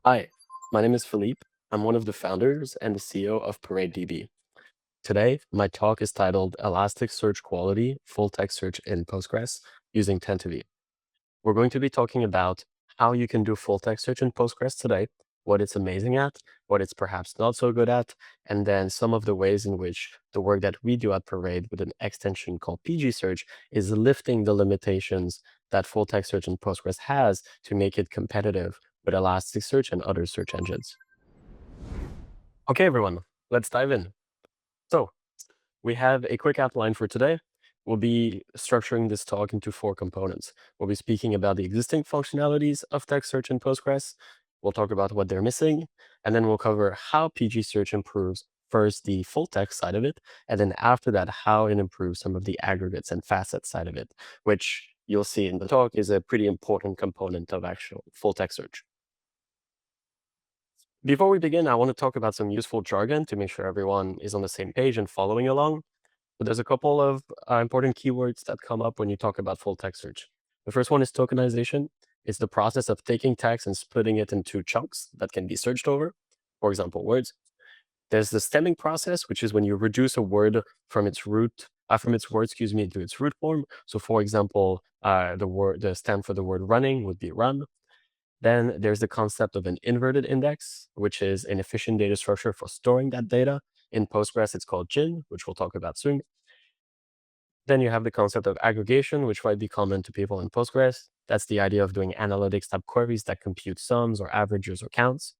Hi, my name is Philippe. I'm one of the founders and the CEO of ParadeDB. Today, my talk is titled Elasticsearch-Quality Full Text Search in Postgres using Tantivy. We're going to be talking about how you can do full text search in Postgres today, what it's amazing at, what it's perhaps not so good at, and then some of the ways in which the work that we do at Parade with an extension called PG Search is lifting the limitations that full text search in Postgres has to make it competitive with Elasticsearch and other search engines. Okay, everyone, let's dive in. So we have a quick outline for today. We'll be structuring this talk into 4 components. We'll be speaking about the existing functionalities of text search in Postgres. We'll talk about what they're missing, and then we'll cover how PG search improves first the full text side of it, and then after that, how it improves some of the aggregates and facets side of it, which you'll see in the talk is a pretty important component of actual full text search. Before we begin, I want to talk about some useful jargon to make sure everyone is on the same page and following along. So there's a couple of important keywords that come up when you talk about full text search. The first one is tokenization. It's the process of taking text and splitting it into chunks that can be searched over, for example, words. There's the stemming process, which is when you reduce a word from its root, from its word, into its root form. So, for example, the stem for the word running would be run. Then there's the concept of an inverted index, which is an efficient data structure for storing that data. In Postgres, it's called GIN, which we'll talk about soon. Then you have the concept of aggregation, which might be common to people in Postgres. That's the idea of doing analytics type queries that compute sums or averages or counts.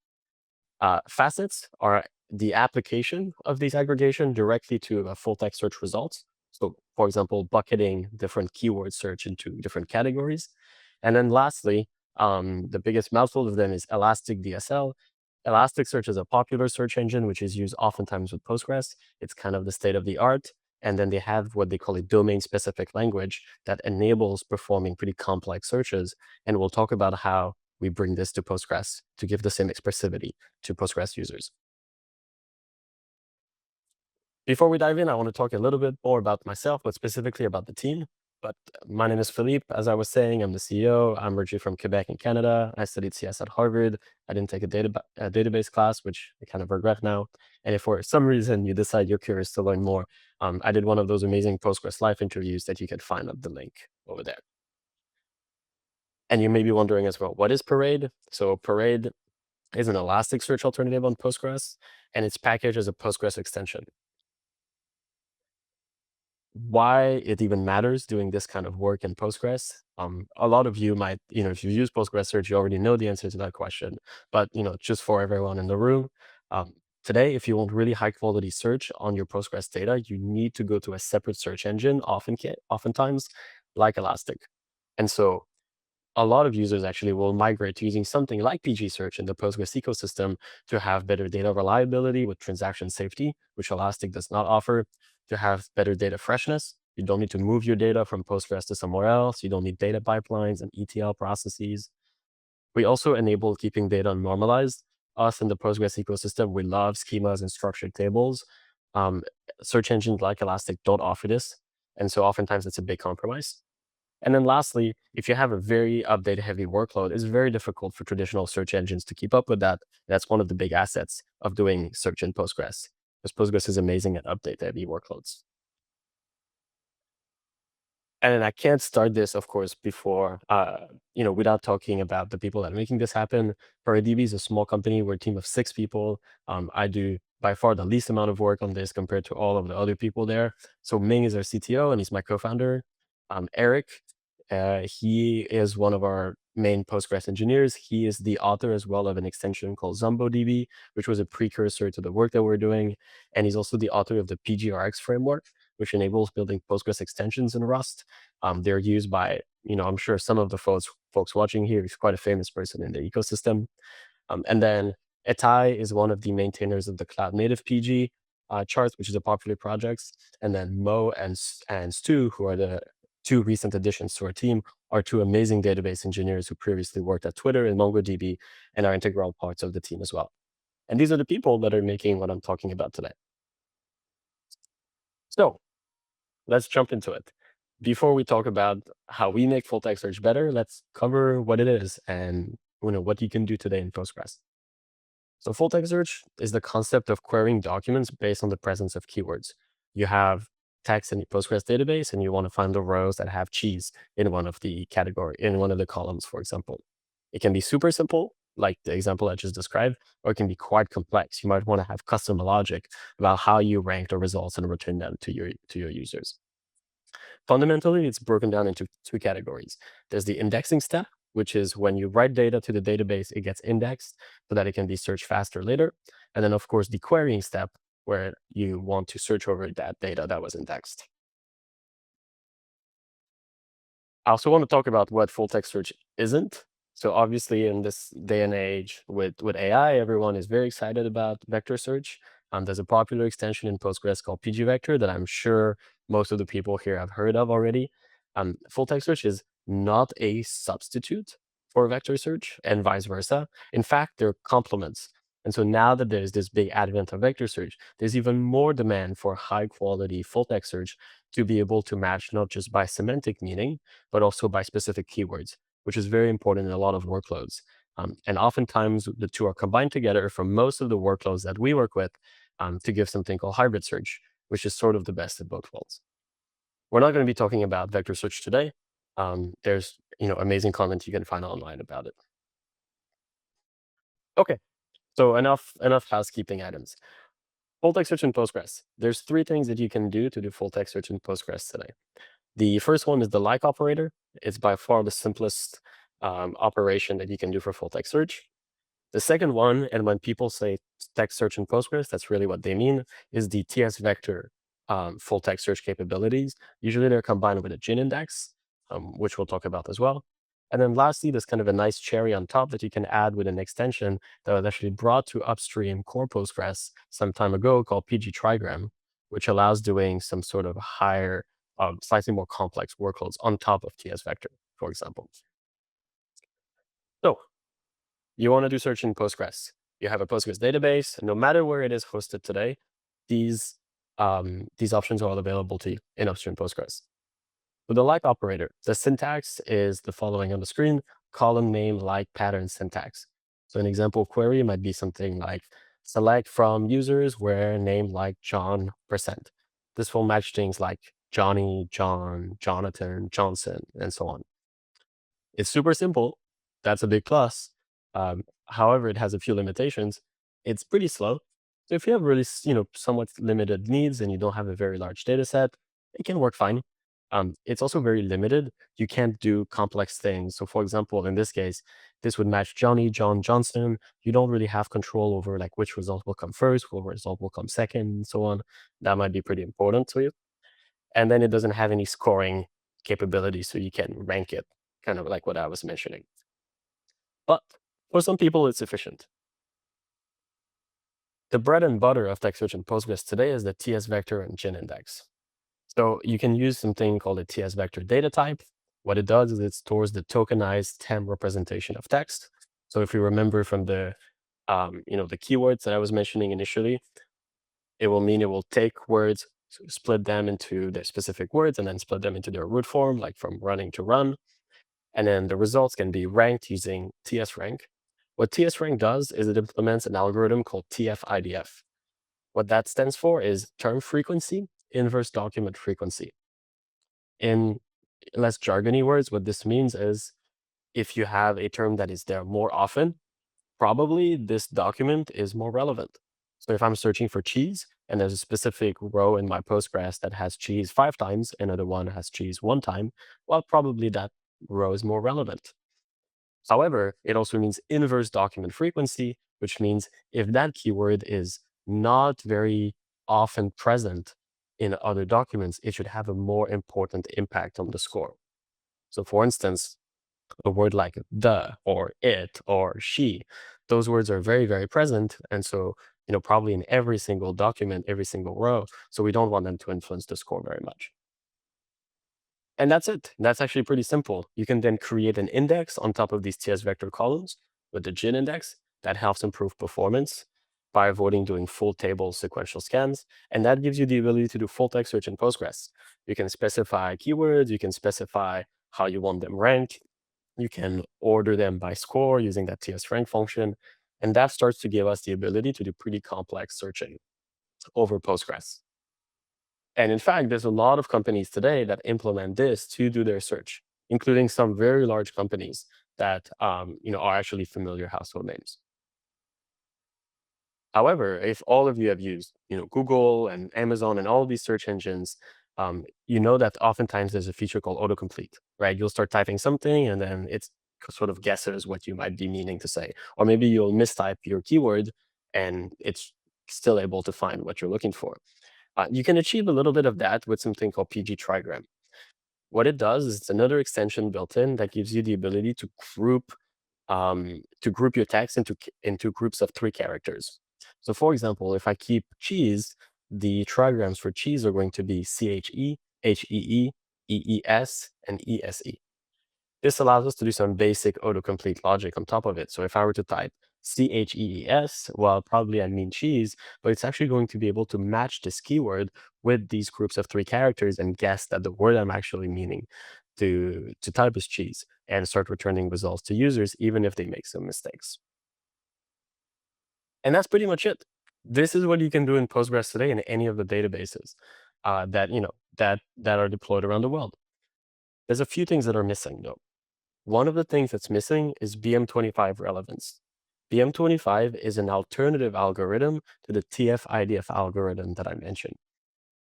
Facets are the application of these aggregation directly to a full text search results. So, for example, bucketing different keyword search into different categories. And then lastly, the biggest mouthful of them is Elastic DSL. Elasticsearch is a popular search engine, which is used oftentimes with Postgres. It's kind of the state of the art. And then they have what they call a domain-specific language that enables performing pretty complex searches. And we'll talk about how we bring this to Postgres to give the same expressivity to Postgres users. Before we dive in, I want to talk a little bit more about myself, but specifically about the team. But my name is Philippe. As I was saying, I'm the CEO. I'm originally from Quebec in Canada. I studied CS at Harvard. I didn't take a database class, which I kind of regret now. And if for some reason you decide you're curious to learn more, I did one of those amazing Postgres Live interviews that you can find at the link over there. And you may be wondering as well, what is Parade? So Parade is an Elasticsearch alternative on Postgres, and it's packaged as a Postgres extension. Why it even matters doing this kind of work in Postgres? A lot of you might, if you use Postgres search, you already know the answer to that question. But just for everyone in the room, um, today, if you want really high quality search on your Postgres data, you need to go to a separate search engine, oftentimes like Elastic. And so a lot of users actually will migrate to using something like PG Search in the Postgres ecosystem to have better data reliability with transaction safety, which Elastic does not offer, to have better data freshness. You don't need to move your data from Postgres to somewhere else. You don't need data pipelines and ETL processes. We also enable keeping data normalized. Us in the Postgres ecosystem, we love schemas and structured tables. Um, Search engines like Elastic don't offer this. And so oftentimes it's a big compromise. And then lastly, if you have a very update heavy workload, it's very difficult for traditional search engines to keep up with that. That's one of the big assets of doing search in Postgres, because Postgres is amazing at update heavy workloads. And I can't start this, of course, before, without talking about the people that are making this happen. ParadeDB is a small company. We're a team of 6 people. I do by far the least amount of work on this compared to all of the other people there. So Ming is our CTO and he's my co-founder. Eric, he is one of our main Postgres engineers. He is the author as well of an extension called ZomboDB, which was a precursor to the work that we're doing. And he's also the author of the PGRX framework, which enables building Postgres extensions in Rust. They're used by, I'm sure some of the folks watching here is quite a famous person in the ecosystem. And then Etai is one of the maintainers of the Cloud Native PG charts, which is a popular project. And then Mo and Stu, who are the 2 recent additions to our team, are 2 amazing database engineers who previously worked at Twitter and MongoDB and are integral parts of the team as well. And these are the people that are making what I'm talking about today. So let's jump into it. Before we talk about how we make full text search better, let's cover what it is and what you can do today in Postgres. So full text search is the concept of querying documents based on the presence of keywords. You have text in your Postgres database and you want to find the rows that have cheese in one of the columns, for example. It can be super simple, like the example I just described, or it can be quite complex. You might want to have custom logic about how you rank the results and return them to your users. Fundamentally, it's broken down into two categories. There's the indexing step, which is when you write data to the database, it gets indexed so that it can be searched faster later. And then, of course, the querying step, where you want to search over that data that was indexed. I also want to talk about what full text search isn't. So obviously, in this day and age with AI, everyone is very excited about vector search. There's a popular extension in Postgres called pgvector that I'm sure most of the people here have heard of already. Full text search is not a substitute for vector search and vice versa. In fact, they're complements. And so now that there's this big advent of vector search, there's even more demand for high quality full text search to be able to match not just by semantic meaning, but also by specific keywords, which is very important in a lot of workloads. And oftentimes the two are combined together for most of the workloads that we work with to give something called hybrid search, which is sort of the best of both worlds. We're not going to be talking about vector search today. There's amazing content you can find online about it. Okay, so enough housekeeping items. Full text search in Postgres. There's three things that you can do to do full text search in Postgres today. The first one is the like operator. It's by far the simplest operation that you can do for full text search. The second one, and when people say text search in Postgres, that's really what they mean, is the TS vector full text search capabilities. Usually they're combined with a GIN index, which we'll talk about as well. And then lastly, there's kind of a nice cherry on top that you can add with an extension that was actually brought to upstream core Postgres some time ago called PG Trigram, which allows doing some sort of higher, slightly more complex workloads on top of TS vector, for example. So you want to do search in Postgres. You have a Postgres database. No matter where it is hosted today, these options are all available to you in upstream Postgres. With the like operator, the syntax is the following on the screen: column name like pattern syntax. So an example query might be something like select from users where name like John %. This will match things like Johnny, John, Jonathan, Johnson, and so on. It's super simple. That's a big plus. However, it has a few limitations. It's pretty slow. So if you have really, somewhat limited needs and you don't have a very large data set, it can work fine. It's also very limited. You can't do complex things. So for example, in this case, this would match Johnny, John, Johnson. You don't really have control over like which result will come first, what result will come second, and so on. That might be pretty important to you. And then it doesn't have any scoring capability, so you can rank it, kind of like what I was mentioning. But for some people, it's efficient. The bread and butter of text search in Postgres today is the TS vector and GIN index. So you can use something called a TS vector data type. What it does is it stores the tokenized TEM representation of text. So if you remember from the the keywords that I was mentioning initially, it will mean it will take words, split them into their specific words, and then split them into their root form, like from running to run. And then the results can be ranked using tsrank. What tsrank does is it implements an algorithm called TF-IDF. What that stands for is term frequency, inverse document frequency. In less jargony words, what this means is if you have a term that is there more often, probably this document is more relevant. So if I'm searching for cheese and there's a specific row in my Postgres that has cheese 5 times, another one has cheese 1 time, well, probably that row is more relevant. However, it also means inverse document frequency, which means if that keyword is not very often present in other documents, it should have a more important impact on the score. So for instance, a word like the or it or she, those words are very, very present. And so, probably in every single document, every single row. So we don't want them to influence the score very much. And that's it. That's actually pretty simple. You can then create an index on top of these TS vector columns with the GIN index. That helps improve performance by avoiding doing full table sequential scans. And that gives you the ability to do full text search in Postgres. You can specify keywords, you can specify how you want them ranked, you can order them by score using that TS rank function. And that starts to give us the ability to do pretty complex searching over Postgres. And in fact, there's a lot of companies today that implement this to do their search, including some very large companies that are actually familiar household names. However, if all of you have used, Google and Amazon and all of these search engines, you know that oftentimes there's a feature called autocomplete, right? You'll start typing something and then it's sort of guesses what you might be meaning to say. Or maybe you'll mistype your keyword and it's still able to find what you're looking for. You can achieve a little bit of that with something called PG trigram. What it does is it's another extension built in that gives you the ability to group your text into groups of 3 characters. So for example, if I keep cheese, the trigrams for cheese are going to be CHE, HEE, EES, and ESE. This allows us to do some basic autocomplete logic on top of it. So if I were to type CHEES, well, probably I mean cheese, but it's actually going to be able to match this keyword with these groups of 3 characters and guess that the word I'm actually meaning to type is cheese and start returning results to users, even if they make some mistakes. And that's pretty much it. This is what you can do in Postgres today in any of the databases that are deployed around the world. There's a few things that are missing though. One of the things that's missing is BM25 relevance. BM25 is an alternative algorithm to the TF-IDF algorithm that I mentioned.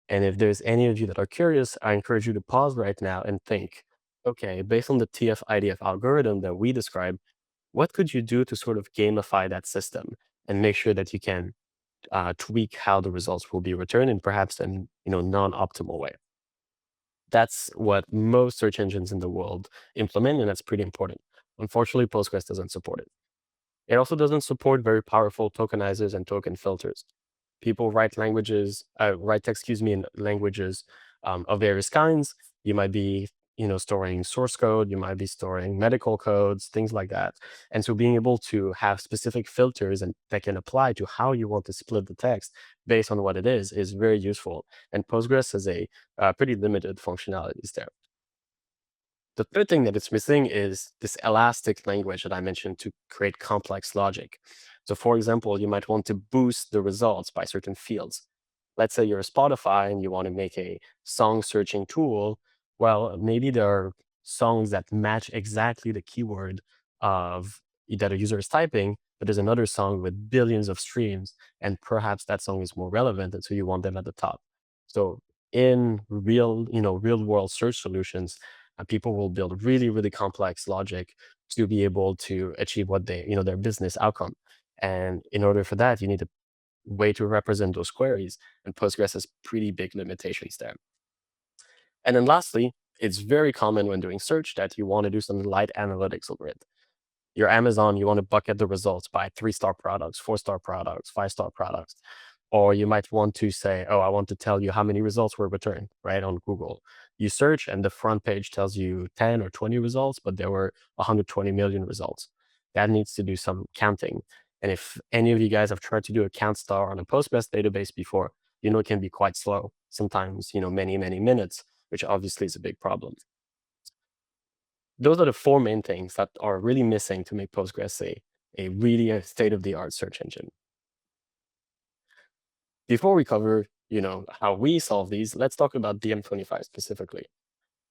And if there's any of you that are curious, I encourage you to pause right now and think, okay, based on the TF-IDF algorithm that we described, what could you do to sort of gamify that system and make sure that you can tweak how the results will be returned in perhaps an non-optimal way? That's what most search engines in the world implement, and that's pretty important. Unfortunately, Postgres doesn't support it. It also doesn't support very powerful tokenizers and token filters. People write text, in languages of various kinds. You might be, storing source code. You might be storing medical codes, things like that. And so, being able to have specific filters and that can apply to how you want to split the text based on what it is very useful. And Postgres has a pretty limited functionalities there. The third thing that it's missing is this elastic language that I mentioned to create complex logic. So for example, you might want to boost the results by certain fields. Let's say you're a Spotify and you want to make a song searching tool. Well, maybe there are songs that match exactly the keyword of that a user is typing, but there's another song with billions of streams, and perhaps that song is more relevant, and so you want them at the top. So in real world search solutions, people will build really, really complex logic to be able to achieve what their business outcome. And in order for that, you need a way to represent those queries. And Postgres has pretty big limitations there. And then lastly, it's very common when doing search that you want to do some light analytics over it. Your Amazon, you want to bucket the results by 3-star products, 4-star products, 5-star products. Or you might want to say, oh, I want to tell you how many results were returned, right, on Google. You search and the front page tells you 10 or 20 results, but there were 120 million results. That needs to do some counting. And if any of you guys have tried to do a count star on a Postgres database before, it can be quite slow. Sometimes, many, many minutes, which obviously is a big problem. Those are the 4 main things that are really missing to make Postgres a really state-of-the-art search engine. Before we cover, how we solve these, let's talk about BM25 specifically.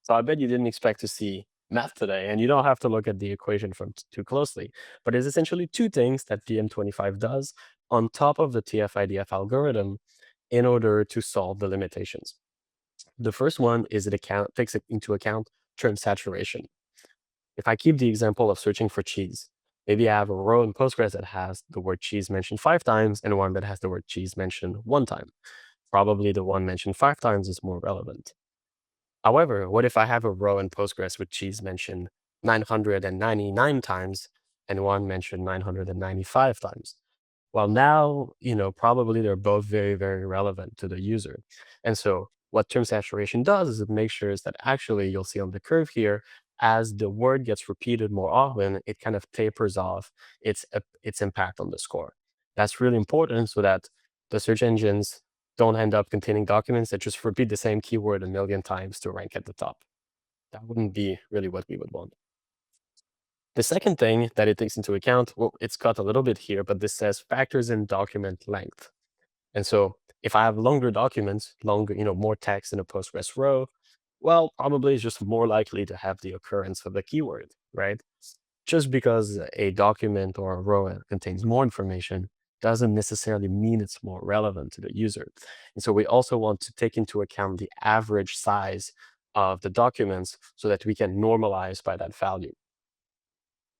So I bet you didn't expect to see math today, and you don't have to look at the equation from too closely. But there's essentially 2 things that BM25 does on top of the TF-IDF algorithm in order to solve the limitations. The first one is takes into account term saturation. If I keep the example of searching for cheese, maybe I have a row in Postgres that has the word cheese mentioned 5 times and one that has the word cheese mentioned 1 time. Probably the one mentioned 5 times is more relevant. However, what if I have a row in Postgres with cheese mentioned 999 times and one mentioned 995 times? Well, now, probably they're both very, very relevant to the user. And so what term saturation does is it makes sure is that actually you'll see on the curve here, as the word gets repeated more often, it kind of tapers off its impact on the score. That's really important so that the search engines don't end up containing documents that just repeat the same keyword a million times to rank at the top. That wouldn't be really what we would want. The second thing that it takes into account, well, it's cut a little bit here, but this says factors in document length. And so if I have longer documents, longer, more text in a Postgres row, well, probably it's just more likely to have the occurrence of the keyword, right? Just because a document or a row contains more information doesn't necessarily mean it's more relevant to the user. And so we also want to take into account the average size of the documents so that we can normalize by that value.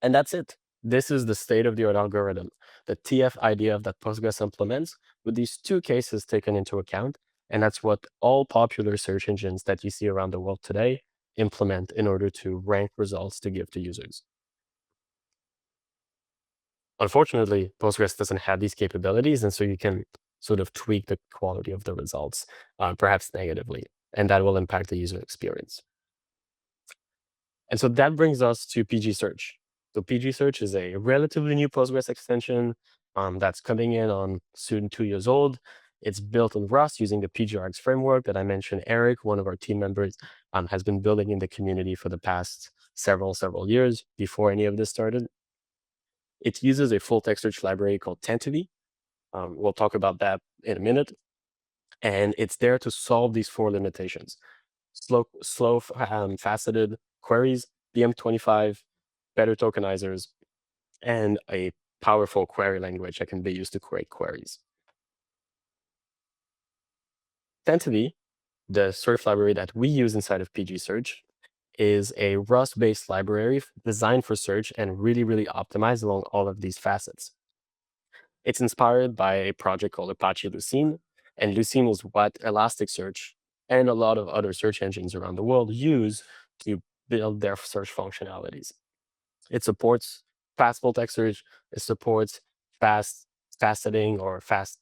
And that's it. This is the state-of-the-art algorithm, the TF idea that Postgres implements with these two cases taken into account. And that's what all popular search engines that you see around the world today implement in order to rank results to give to users. Unfortunately, Postgres doesn't have these capabilities, and so you can sort of tweak the quality of the results, perhaps negatively, and that will impact the user experience. And so that brings us to PG Search. So PG Search is a relatively new Postgres extension that's coming in on soon 2 years old. It's built on Rust using the PGRX framework that I mentioned. Eric, one of our team members, has been building in the community for the past several years before any of this started. It uses a full text search library called Tantivy. We'll talk about that in a minute. And it's there to solve these four limitations: slow faceted queries, BM25, better tokenizers, and a powerful query language that can be used to create queries. Tantivy, the search library that we use inside of PG Search, is a Rust-based library designed for search and really optimized along all of these facets. It's inspired by a project called Apache Lucene, and Lucene is what Elasticsearch and a lot of other search engines around the world use to build their search functionalities. It supports fast full text search. It supports fast faceting or fast,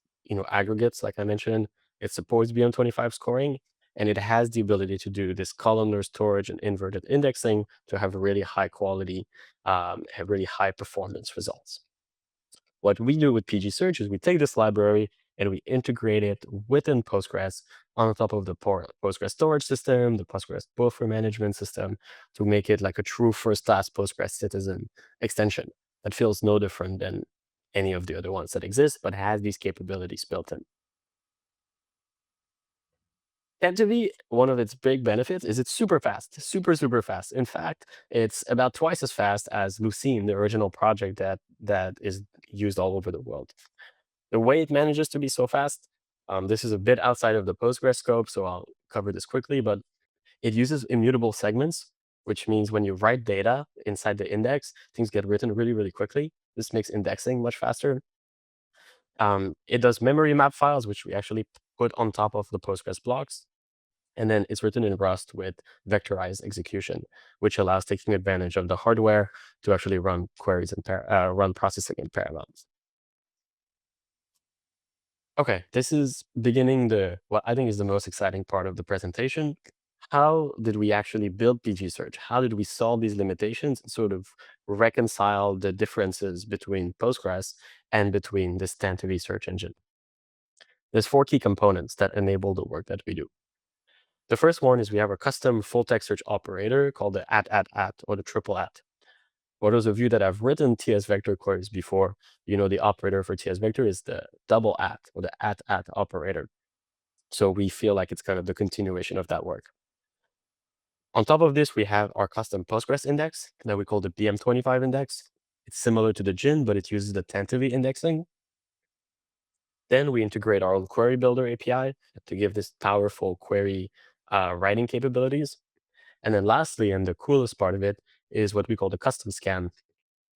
aggregates, like I mentioned. It supports BM25 scoring, and it has the ability to do this columnar storage and inverted indexing to have a really high quality, have really high performance results. What we do with PG Search is we take this library and we integrate it within Postgres on top of the Postgres storage system, the Postgres buffer management system, to make it like a true first-class Postgres citizen extension that feels no different than any of the other ones that exist, but has these capabilities built in. Tantivy, one of its big benefits is it's super fast, super fast. In fact, it's about twice as fast as Lucene, the original project that is used all over the world. The way it manages to be so fast, this is a bit outside of the Postgres scope, so I'll cover this quickly, but it uses immutable segments, which means when you write data inside the index, things get written really quickly. This makes indexing much faster. It does memory map files, which we actually put on top of the Postgres blocks. And then it's written in Rust with vectorized execution, which allows taking advantage of the hardware to actually run queries and run processing in parallel. Okay, this is beginning what I think is the most exciting part of the presentation. How did we actually build PG Search? How did we solve these limitations and sort of reconcile the differences between Postgres and between this Tantivy search engine? There's four key components that enable the work that we do. The first one is we have a custom full text search operator called the @ or the triple @ For those of you that have written TS vector queries before, the operator for TS vector is the double @ or the @ operator. So we feel like it's kind of the continuation of that work. On top of this, we have our custom Postgres index that we call the BM25 index. It's similar to the GIN, but it uses the Tantivy indexing. Then we integrate our own query builder API to give this powerful query writing capabilities. And then lastly, and the coolest part of it, is what we call the custom scan,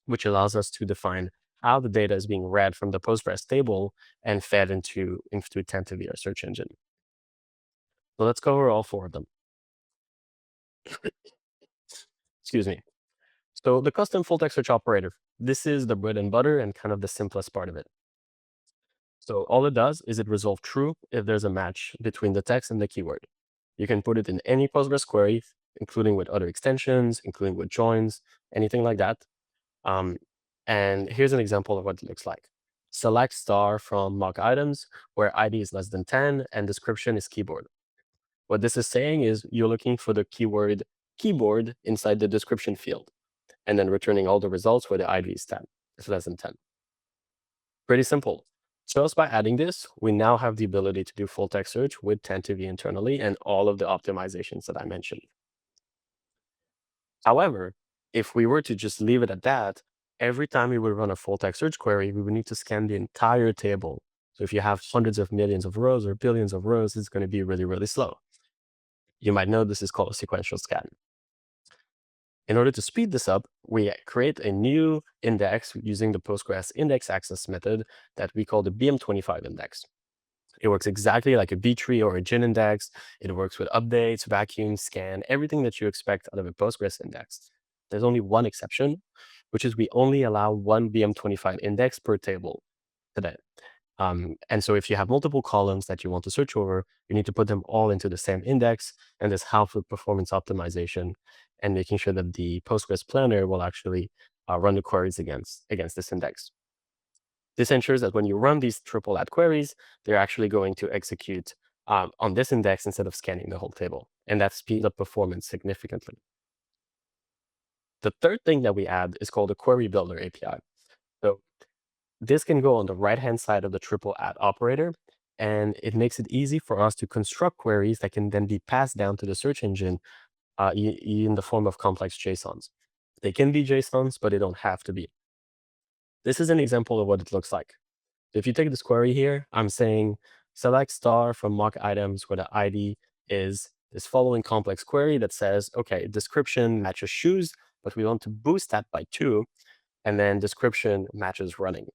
which allows us to define how the data is being read from the Postgres table and fed into Tantivy, our search engine. So let's cover all four of them. Excuse me. So the custom full text search operator, this is the bread and butter and kind of the simplest part of it. So all it does is it resolves true if there's a match between the text and the keyword. You can put it in any Postgres query, including with other extensions, including with joins, anything like that. And here's an example of what it looks like. Select star from mock items where ID is less than 10 and description is keyboard. What this is saying is you're looking for the keyword keyboard inside the description field. and then returning all the results where the ID is 10. It's less than 10. Pretty simple. Just by adding this, we now have the ability to do full text search with Tantivy internally and all of the optimizations that I mentioned. However, if we were to just leave it at that, every time we would run a full text search query, we would need to scan the entire table. So if you have hundreds of millions of rows or billions of rows, it's going to be really, really slow. You might know this is called a sequential scan. In order to speed this up, we create a new index using the Postgres index access method that we call the BM25 index. It works exactly like a B-tree or a GIN index. It works with updates, vacuum, scan, everything that you expect out of a Postgres index. There's only one exception, which is we only allow one BM25 index per table today. And so if you have multiple columns that you want to search over, you need to put them all into the same index, and this helps with performance optimization and making sure that the Postgres planner will actually run the queries against this index. This ensures that when you run these triple add queries, they're actually going to execute on this index instead of scanning the whole table, and that speeds up performance significantly. The third thing that we add is called a query builder API. So this can go on the right-hand side of the triple add operator, and it makes it easy for us to construct queries that can then be passed down to the search engine in the form of complex JSONs. They can be JSONs, but they don't have to be. This is an example of what it looks like. If you take this query here, I'm saying select star from mock items where the ID is this following complex query that says, okay, description matches shoes, but we want to boost that by 2, and then description matches running.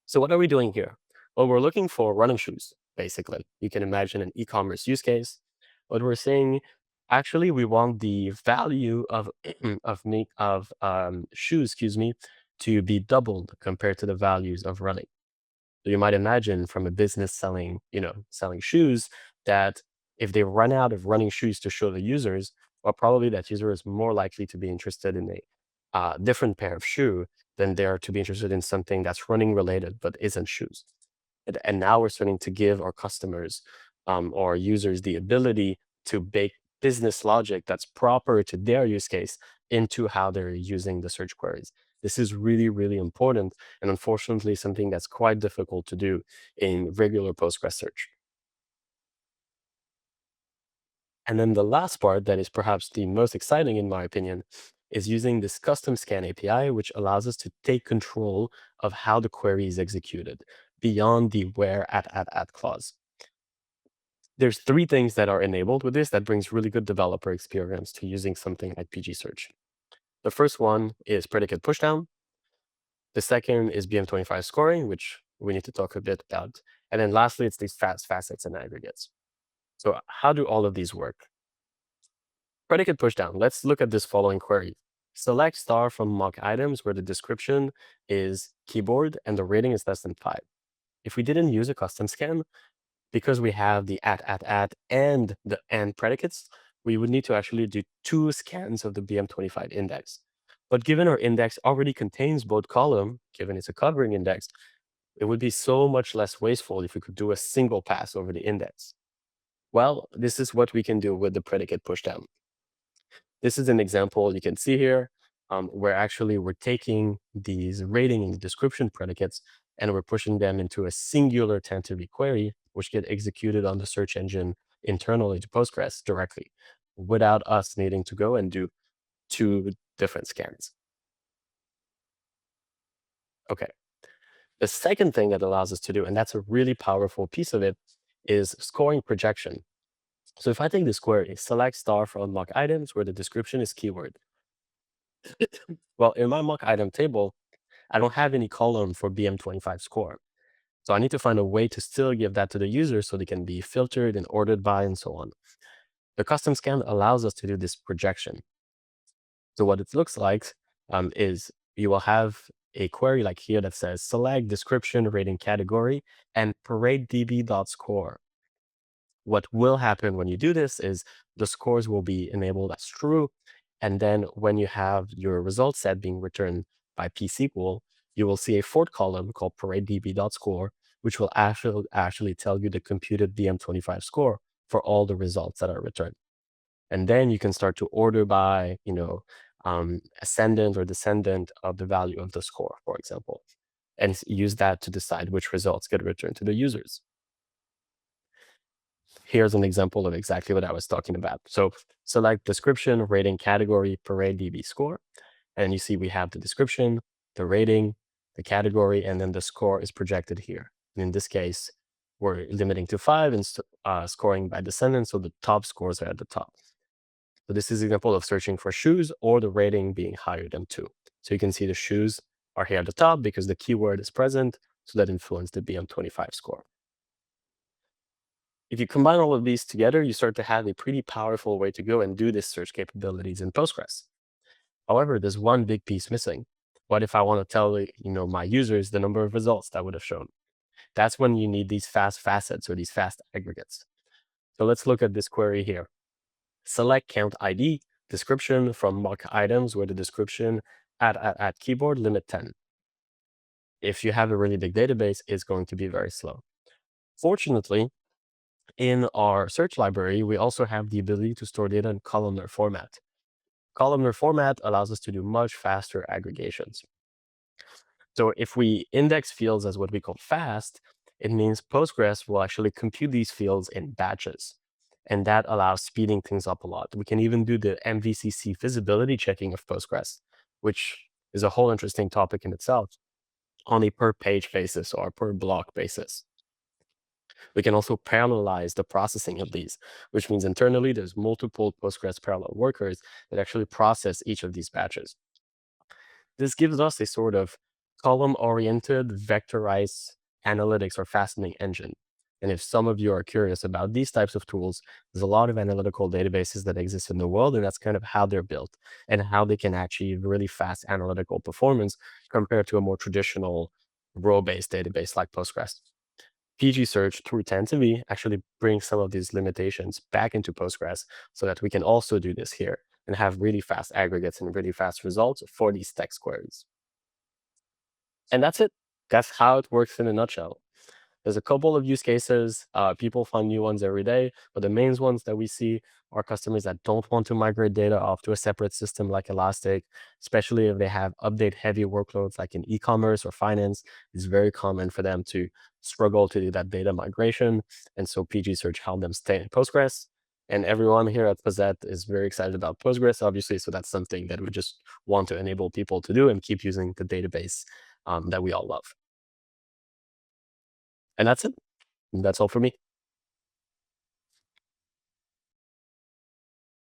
So what are we doing here? Well, we're looking for running shoes, basically. You can imagine an e-commerce use case. But we're saying, actually, we want the value of shoes, to be doubled compared to the values of running. So you might imagine from a business selling shoes that if they run out of running shoes to show the users, well, probably that user is more likely to be interested in a different pair of shoe than they are to be interested in something that's running related but isn't shoes. And now we're starting to give our customers or users the ability to bake business logic that's proper to their use case into how they're using the search queries. This is really, really important, and unfortunately, something that's quite difficult to do in regular Postgres search. And then the last part that is perhaps the most exciting, in my opinion, is using this custom scan API, which allows us to take control of how the query is executed beyond the where at clause. There's 3 things that are enabled with this that brings really good developer experience to using something like PG Search. The first one is predicate pushdown. The second is BM25 scoring, which we need to talk a bit about. And then lastly, it's these facets and aggregates. So how do all of these work? Predicate pushdown. Let's look at this following query. Select star from mock items where the description is keyboard and the rating is less than 5. If we didn't use a custom scan, because we have the at and the and predicates, we would need to actually do 2 scans of the BM25 index. But given our index already contains both column, given it's a covering index, it would be so much less wasteful if we could do a single pass over the index. Well, this is what we can do with the predicate pushdown. This is an example you can see here, where actually we're taking these rating and description predicates and we're pushing them into a singular Tantivy query, which get executed on the search engine internally to Postgres directly, without us needing to go and do 2 different scans. Okay. The second thing that allows us to do, and that's a really powerful piece of it, is scoring projection. So if I take this query, select star from mock items where the description is keyword. Well, in my mock item table, I don't have any column for BM25 score. So I need to find a way to still give that to the user so they can be filtered and ordered by and so on. The custom scan allows us to do this projection. So what it looks like is you will have a query like here that says select description, rating category, and ParadeDB.score. What will happen when you do this is the scores will be enabled as true. And then when you have your result set being returned by pSQL, you will see a fourth column called ParadeDB.score, which will actually tell you the computed BM25 score for all the results that are returned. And then you can start to order by, ascendant or descendant of the value of the score, for example, and use that to decide which results get returned to the users. Here's an example of exactly what I was talking about. So select description, rating, category, ParadeDB score. And you see we have the description, the rating, the category, and then the score is projected here. And in this case, we're limiting to 5 and scoring by descendant, so the top scores are at the top. So this is an example of searching for shoes or the rating being higher than 2. So you can see the shoes are here at the top because the keyword is present, so that influenced the BM25 score. If you combine all of these together, you start to have a pretty powerful way to go and do this search capabilities in Postgres. However, there's one big piece missing. What if I want to tell my users the number of results that would have shown? That's when you need these fast facets or these fast aggregates. So let's look at this query here. Select count ID, description from mock items where the description at keyboard limit 10. If you have a really big database, it's going to be very slow. Fortunately, in our search library, we also have the ability to store data in columnar format. Columnar format allows us to do much faster aggregations. So if we index fields as what we call fast, it means Postgres will actually compute these fields in batches. And that allows speeding things up a lot. We can even do the MVCC visibility checking of Postgres, which is a whole interesting topic in itself, on a per page basis or per block basis. We can also parallelize the processing of these, which means internally there's multiple Postgres parallel workers that actually process each of these batches. This gives us a sort of column-oriented vectorized analytics or faceting engine. And if some of you are curious about these types of tools, there's a lot of analytical databases that exist in the world, and that's kind of how they're built and how they can achieve really fast analytical performance compared to a more traditional row-based database like Postgres. PG search through Tantivy actually brings some of these limitations back into Postgres so that we can also do this here and have really fast aggregates and really fast results for these text queries. And that's it. That's how it works in a nutshell. There's a couple of use cases. People find new ones every day, but the main ones that we see are customers that don't want to migrate data off to a separate system like Elastic, especially if they have update-heavy workloads like in e-commerce or finance. It's very common for them to struggle to do that data migration, and so PG Search helped them stay in Postgres. And everyone here at Posette is very excited about Postgres, obviously, so that's something that we just want to enable people to do and keep using the database that we all love. And that's it. That's all for me.